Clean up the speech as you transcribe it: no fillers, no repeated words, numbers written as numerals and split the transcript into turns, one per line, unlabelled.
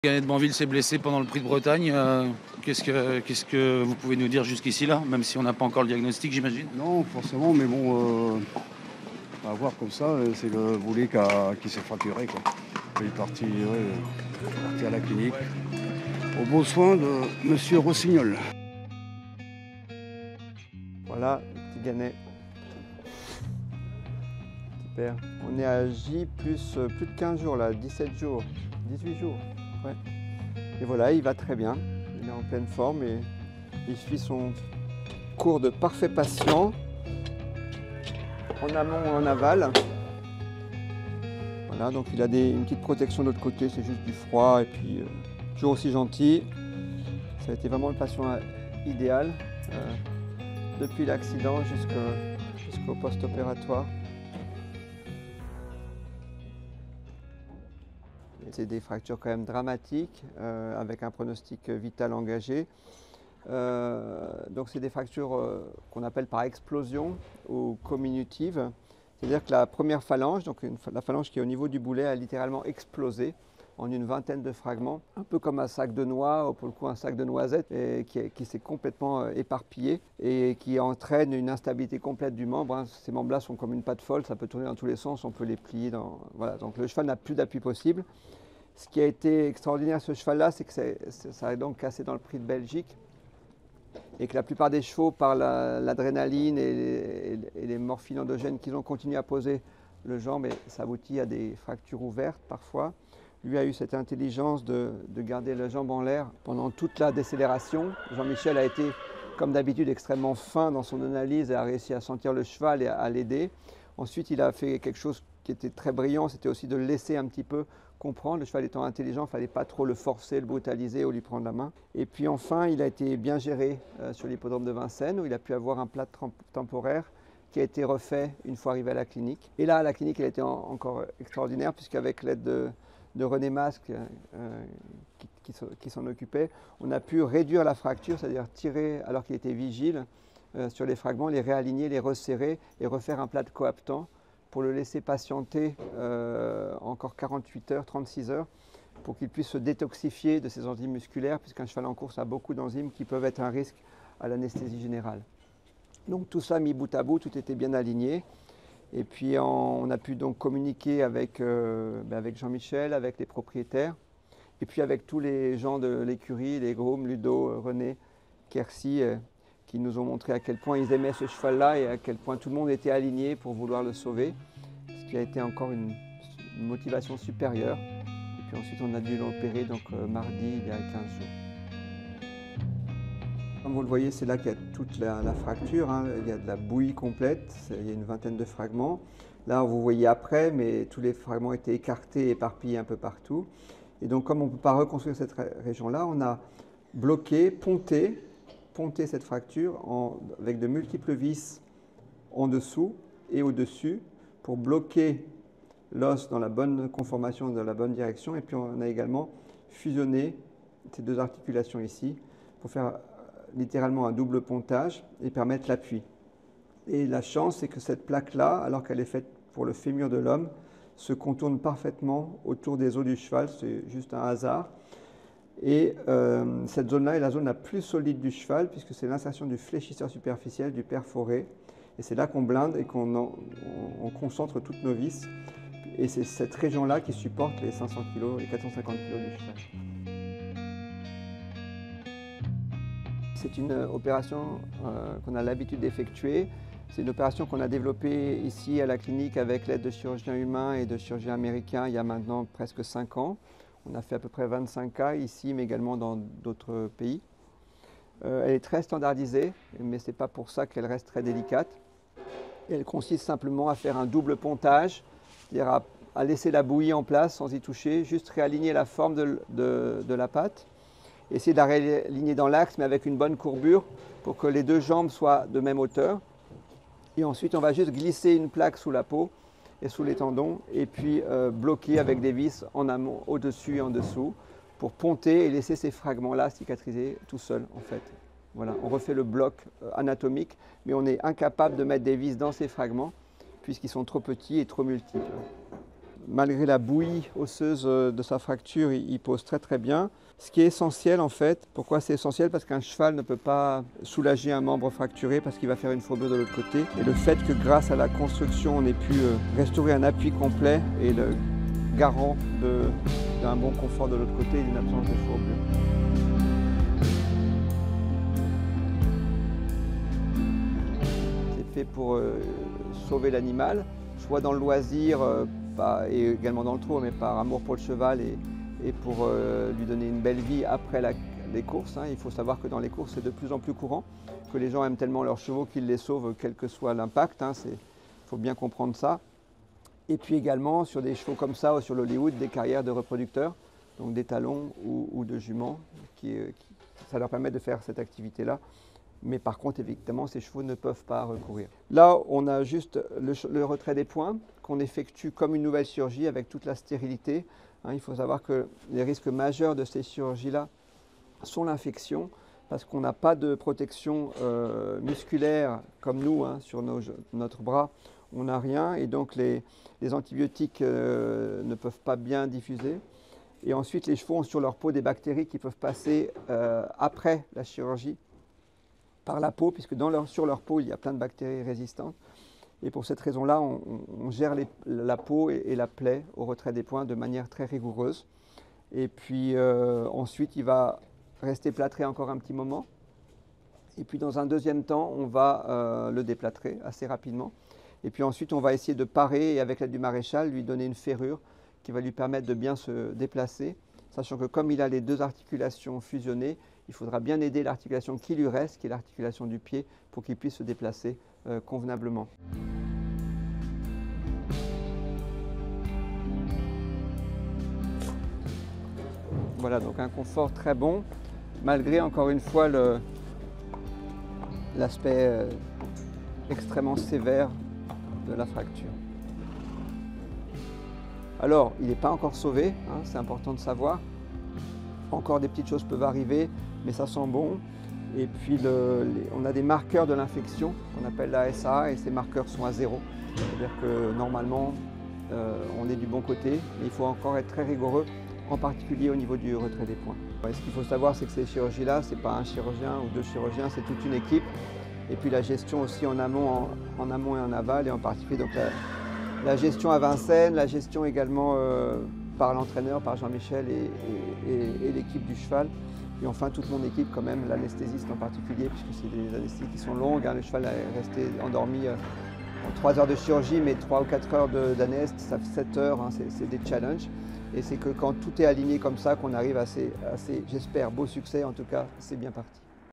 Gannet de Banville s'est blessé pendant le Prix de Bretagne. Qu'est-ce que vous pouvez nous dire jusqu'ici là, même si on n'a pas encore le diagnostic, j'imagine?
Non, forcément, mais bon, à voir comme ça, c'est le boulet qui s'est fracturé, quoi. Il est parti, ouais, parti à la clinique, aux beaux soins de Monsieur Rossignol.
Voilà, le petit Gannet. Super. On est à J plus de 15 jours là, 17 jours, 18 jours. Ouais. Et voilà, il va très bien. Il est en pleine forme et il suit son cours de parfait patient, en amont ou en aval. Voilà, donc il a une petite protection de l'autre côté, c'est juste du froid et puis toujours aussi gentil. Ça a été vraiment le patient idéal depuis l'accident jusqu'au post-opératoire. C'est des fractures quand même dramatiques, avec un pronostic vital engagé. Donc c'est des fractures qu'on appelle par explosion ou comminutives. C'est-à-dire que la première phalange, donc la phalange qui est au niveau du boulet, a littéralement explosé en une vingtaine de fragments, un peu comme un sac de noix, ou pour le coup un sac de noisettes, et qui s'est complètement éparpillé et qui entraîne une instabilité complète du membre. Ces membres-là sont comme une pâte folle, ça peut tourner dans tous les sens, on peut les plier dans... Voilà, donc le cheval n'a plus d'appui possible. Ce qui a été extraordinaire à ce cheval-là, c'est que ça a donc cassé dans le Prix de Belgique et que la plupart des chevaux, par l'adrénaline et les morphines endogènes qu'ils ont continué à poser le jambe, et ça aboutit à des fractures ouvertes parfois. Lui a eu cette intelligence de garder la jambe en l'air pendant toute la décélération. Jean-Michel a été, comme d'habitude, extrêmement fin dans son analyse et a réussi à sentir le cheval et à l'aider. Ensuite, il a fait quelque chose qui était très brillant, c'était aussi de le laisser un petit peu comprendre. Le cheval étant intelligent, il ne fallait pas trop le forcer, le brutaliser ou lui prendre la main. Et puis enfin, il a été bien géré sur l'hippodrome de Vincennes, où il a pu avoir un plat temporaire qui a été refait une fois arrivé à la clinique. Et là, à la clinique, il a été encore extraordinaire, puisqu'avec l'aide de René Masque, qui s'en occupait, on a pu réduire la fracture, c'est-à-dire tirer, alors qu'il était vigile, sur les fragments, les réaligner, les resserrer et refaire un plat de coaptant pour le laisser patienter encore 48 heures, 36 heures, pour qu'il puisse se détoxifier de ses enzymes musculaires, puisqu'un cheval en course a beaucoup d'enzymes qui peuvent être un risque à l'anesthésie générale. Donc tout ça mis bout à bout, tout était bien aligné. Et puis on a pu donc communiquer avec Jean-Michel, avec les propriétaires, et puis avec tous les gens de l'écurie, les grooms, Ludo, René, Quercy, qui nous ont montré à quel point ils aimaient ce cheval-là et à quel point tout le monde était aligné pour vouloir le sauver, ce qui a été encore une motivation supérieure. Et puis ensuite, on a dû l'opérer donc mardi, il y a 15 jours. Comme vous le voyez, c'est là qu'il y a toute la fracture, hein. Il y a de la bouillie complète, il y a une vingtaine de fragments. Là, vous voyez après, mais tous les fragments étaient écartés, éparpillés un peu partout. Et donc, comme on ne peut pas reconstruire cette région-là, on a bloqué, ponté cette fracture avec de multiples vis en dessous et au-dessus pour bloquer l'os dans la bonne conformation, dans la bonne direction. Et puis on a également fusionné ces deux articulations ici pour faire littéralement un double pontage et permettre l'appui. Et la chance, c'est que cette plaque-là, alors qu'elle est faite pour le fémur de l'homme, se contourne parfaitement autour des os du cheval. C'est juste un hasard. Et cette zone-là est la zone la plus solide du cheval, puisque c'est l'insertion du fléchisseur superficiel, du perforé. Et c'est là qu'on blinde et qu'on concentre toutes nos vis. Et c'est cette région-là qui supporte les 500 kg, les 450 kg du cheval. C'est une opération qu'on a l'habitude d'effectuer. C'est une opération qu'on a développée ici à la clinique avec l'aide de chirurgiens humains et de chirurgiens américains il y a maintenant presque 5 ans. On a fait à peu près 25 cas ici, mais également dans d'autres pays. Elle est très standardisée, mais ce n'est pas pour ça qu'elle reste très délicate. Elle consiste simplement à faire un double pontage, c'est-à-dire à laisser la bouillie en place sans y toucher, juste réaligner la forme de la patte, essayer de la réaligner dans l'axe, mais avec une bonne courbure pour que les deux jambes soient de même hauteur. Et ensuite, on va juste glisser une plaque sous la peau et sous les tendons, et puis bloquer avec des vis en amont, au-dessus et en dessous, pour ponter et laisser ces fragments-là cicatriser tout seuls, en fait. Voilà, on refait le bloc anatomique, mais on est incapable de mettre des vis dans ces fragments, puisqu'ils sont trop petits et trop multiples. malgré la bouillie osseuse de sa fracture, il pose très très bien. Ce qui est essentiel en fait, pourquoi c'est essentiel? Parce qu'un cheval ne peut pas soulager un membre fracturé parce qu'il va faire une fourbure de l'autre côté. Et le fait que grâce à la construction, on ait pu restaurer un appui complet est le garant d'un bon confort de l'autre côté et d'une absence de fourbure. C'est fait pour sauver l'animal, soit dans le loisir et également dans le trot, mais par amour pour le cheval et pour lui donner une belle vie après les courses. Il faut savoir que dans les courses, c'est de plus en plus courant, que les gens aiment tellement leurs chevaux qu'ils les sauvent quel que soit l'impact. Il faut bien comprendre ça. Et puis également, sur des chevaux comme ça, ou sur l'Hollywood, des carrières de reproducteurs, donc des talons ou de juments, ça leur permet de faire cette activité-là. Mais par contre, évidemment, ces chevaux ne peuvent pas recourir. Là, on a juste le retrait des points qu'on effectue comme une nouvelle chirurgie avec toute la stérilité. Il faut savoir que les risques majeurs de ces chirurgies-là sont l'infection, parce qu'on n'a pas de protection musculaire comme nous sur notre bras. On n'a rien et donc les antibiotiques ne peuvent pas bien diffuser. Et ensuite, les chevaux ont sur leur peau des bactéries qui peuvent passer après la chirurgie par la peau, puisque sur leur peau, il y a plein de bactéries résistantes. Et pour cette raison-là, on gère la peau et la plaie au retrait des points de manière très rigoureuse. Et puis ensuite, il va rester plâtré encore un petit moment. Et puis dans un deuxième temps, on va le déplâtrer assez rapidement. Et puis ensuite, on va essayer de parer et avec l'aide du maréchal, lui donner une ferrure qui va lui permettre de bien se déplacer, sachant que comme il a les deux articulations fusionnées, il faudra bien aider l'articulation qui lui reste, qui est l'articulation du pied, pour qu'il puisse se déplacer convenablement. Voilà, donc un confort très bon, malgré encore une fois l'aspect extrêmement sévère de la fracture. Alors, il n'est pas encore sauvé, c'est important de savoir. Encore des petites choses peuvent arriver, mais ça sent bon. Et puis, on a des marqueurs de l'infection qu'on appelle la SA, et ces marqueurs sont à 0. C'est-à-dire que normalement, on est du bon côté, mais il faut encore être très rigoureux, en particulier au niveau du retrait des points. Et ce qu'il faut savoir, c'est que ces chirurgies-là, ce n'est pas un chirurgien ou deux chirurgiens, c'est toute une équipe. Et puis la gestion aussi en amont et en aval, et en particulier donc la gestion à Vincennes, la gestion également par l'entraîneur, par Jean-Michel et l'équipe du cheval. Et enfin toute mon équipe quand même, l'anesthésiste en particulier, puisque c'est des anesthésies qui sont longues. Le cheval est resté endormi en 3 heures de chirurgie, mais 3 ou 4 heures d'anest, ça fait 7 heures, c'est des challenges. Et c'est que quand tout est aligné comme ça qu'on arrive à ces, j'espère, beaux succès. En tout cas, c'est bien parti.